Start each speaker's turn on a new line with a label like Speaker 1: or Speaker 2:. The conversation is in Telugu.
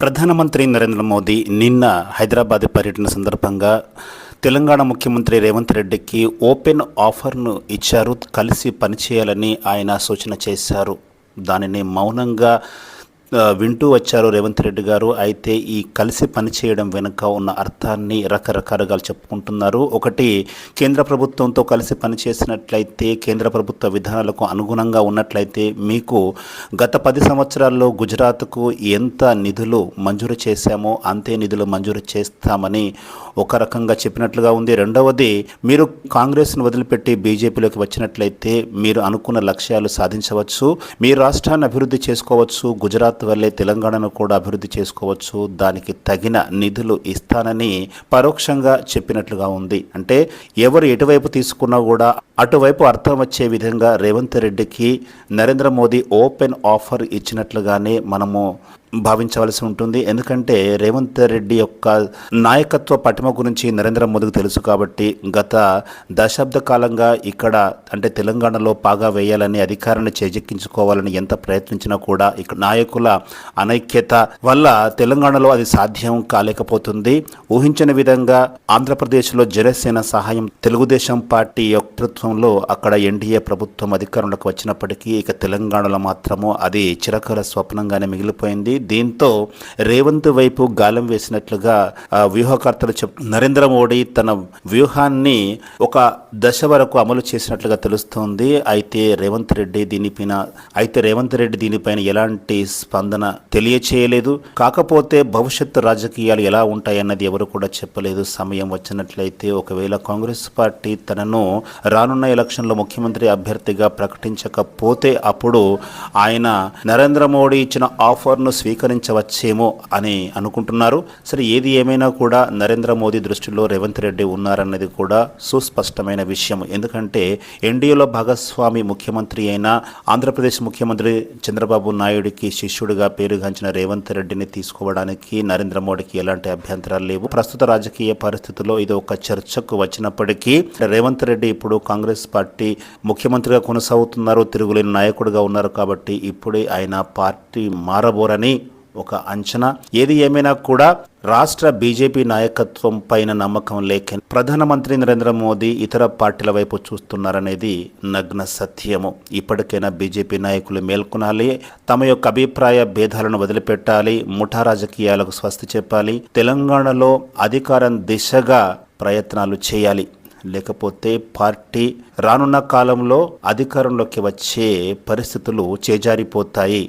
Speaker 1: ప్రధానమంత్రి నరేంద్ర మోదీ నిన్న హైదరాబాద్ పర్యటన సందర్భంగా తెలంగాణ ముఖ్యమంత్రి రేవంత్ రెడ్డికి ఓపెన్ ఆఫర్ను ఇచ్చారు. కలిసి పనిచేయాలని ఆయన సూచన చేశారు. దానిని మౌనంగా వింటూ వచ్చారు రేవంత్ రెడ్డి గారు. అయితే ఈ కలిసి పనిచేయడం వెనుక ఉన్న అర్థాన్ని రకరకాలుగా చెప్పుకుంటున్నారు. ఒకటి, కేంద్ర ప్రభుత్వంతో కలిసి పనిచేసినట్లయితే, కేంద్ర ప్రభుత్వ విధానాలకు అనుగుణంగా ఉన్నట్లయితే మీకు గత 10 సంవత్సరాల్లో గుజరాత్కు ఎంత నిధులు మంజూరు చేశామో అంతే నిధులు మంజూరు చేస్తామని ఒక రకంగా చెప్పినట్లుగా ఉంది. రెండవది, మీరు కాంగ్రెస్ను వదిలిపెట్టి బీజేపీలోకి వచ్చినట్లయితే మీరు అనుకున్న లక్ష్యాలు సాధించవచ్చు, మీ రాష్ట్రాన్ని అభివృద్ధి చేసుకోవచ్చు, గుజరాత్ వల్లే తెలంగాణను కూడా అభివృద్ధి చేసుకోవచ్చు, దానికి తగిన నిధులు ఇస్తానని పరోక్షంగా చెప్పినట్లుగా ఉంది. అంటే ఎవరు ఎటువైపు తీసుకున్నా కూడా అటువైపు అర్థం వచ్చే విధంగా రేవంత్ రెడ్డికి నరేంద్ర మోదీ ఓపెన్ ఆఫర్ ఇచ్చినట్లుగానే మనము భావించవలసి ఉంటుంది. ఎందుకంటే రేవంత్ రెడ్డి యొక్క నాయకత్వ పటిమ గురించి నరేంద్ర మోదీకి తెలుసు కాబట్టి గత దశాబ్ద కాలంగా ఇక్కడ అంటే తెలంగాణలో పాగా వేయాలని, అధికారాన్ని చేజెక్కించుకోవాలని ఎంత ప్రయత్నించినా కూడా ఇక్కడ నాయకుల అనైక్యత వల్ల తెలంగాణలో అది సాధ్యం కాలేకపోతుంది. ఊహించని విధంగా ఆంధ్రప్రదేశ్లో జనసేన సహాయం, తెలుగుదేశం పార్టీ నేతృత్వంలో అక్కడ ఎన్డీఏ ప్రభుత్వం అధికారంలోకి వచ్చినప్పటికీ ఇక తెలంగాణలో మాత్రము అది చిరకాల స్వప్నంగానే మిగిలిపోయింది. దీంతో రేవంత్ వైపు గాలం వేసినట్లుగా వ్యూహకర్తలు నరేంద్ర మోడీ తన వ్యూహాన్ని ఒక దశ వరకు అమలు చేసినట్లుగా తెలుస్తోంది. అయితే రేవంత్ రెడ్డి దీనిపైన ఎలాంటి స్పందన తెలియచేయలేదు. కాకపోతే భవిష్యత్తు రాజకీయాలు ఎలా ఉంటాయన్నది ఎవరు కూడా చెప్పలేదు. సమయం వచ్చినట్లయితే ఒకవేళ కాంగ్రెస్ పార్టీ తనను రానున్న ఎలక్షన్లో ముఖ్యమంత్రి అభ్యర్థిగా ప్రకటించకపోతే అప్పుడు ఆయన నరేంద్ర మోడీ ఇచ్చిన ఆఫర్ను స్వీకరించవచ్చేమో అని అనుకుంటున్నారు. సరే, ఏది ఏమైనా కూడా నరేంద్ర మోదీ దృష్టిలో రేవంత్ రెడ్డి ఉన్నారన్నది కూడా సుస్పష్టమైన విషయం. ఎందుకంటే ఎన్డీఏలో భాగస్వామి ముఖ్యమంత్రి అయిన ఆంధ్రప్రదేశ్ ముఖ్యమంత్రి చంద్రబాబు నాయుడికి శిష్యుడిగా పేరుగాంచిన రేవంత్ రెడ్డిని తీసుకోవడానికి నరేంద్ర మోడీకి ఎలాంటి అభ్యంతరాలు లేవు. ప్రస్తుత రాజకీయ పరిస్థితుల్లో ఇది ఒక చర్చకు వచ్చినప్పటికీ రేవంత్ రెడ్డి ఇప్పుడు కాంగ్రెస్ పార్టీ ముఖ్యమంత్రిగా కొనసాగుతున్నారు, తిరుగులేని నాయకుడిగా ఉన్నారు. కాబట్టి ఇప్పుడే ఆయన పార్టీ మారబోరని ఒక అంచనా. ఏది ఏమైనా కూడా రాష్ట్ర బీజేపీ నాయకత్వం పైన నమ్మకం లేక ప్రధానమంత్రి నరేంద్ర మోదీ ఇతర పార్టీల వైపు చూస్తున్నారనేది నగ్న సత్యము. ఇప్పటికైనా బీజేపీ నాయకులు మేల్కొనాలి, తమ యొక్క అభిప్రాయ భేదాలను వదిలిపెట్టాలి, ముఠా రాజకీయాలకు స్వస్తి చెప్పాలి, తెలంగాణలో అధికారం దిశగా ప్రయత్నాలు చేయాలి. లేకపోతే పార్టీ రానున్న కాలంలో అధికారంలోకి వచ్చే పరిస్థితులు చేజారిపోతాయి.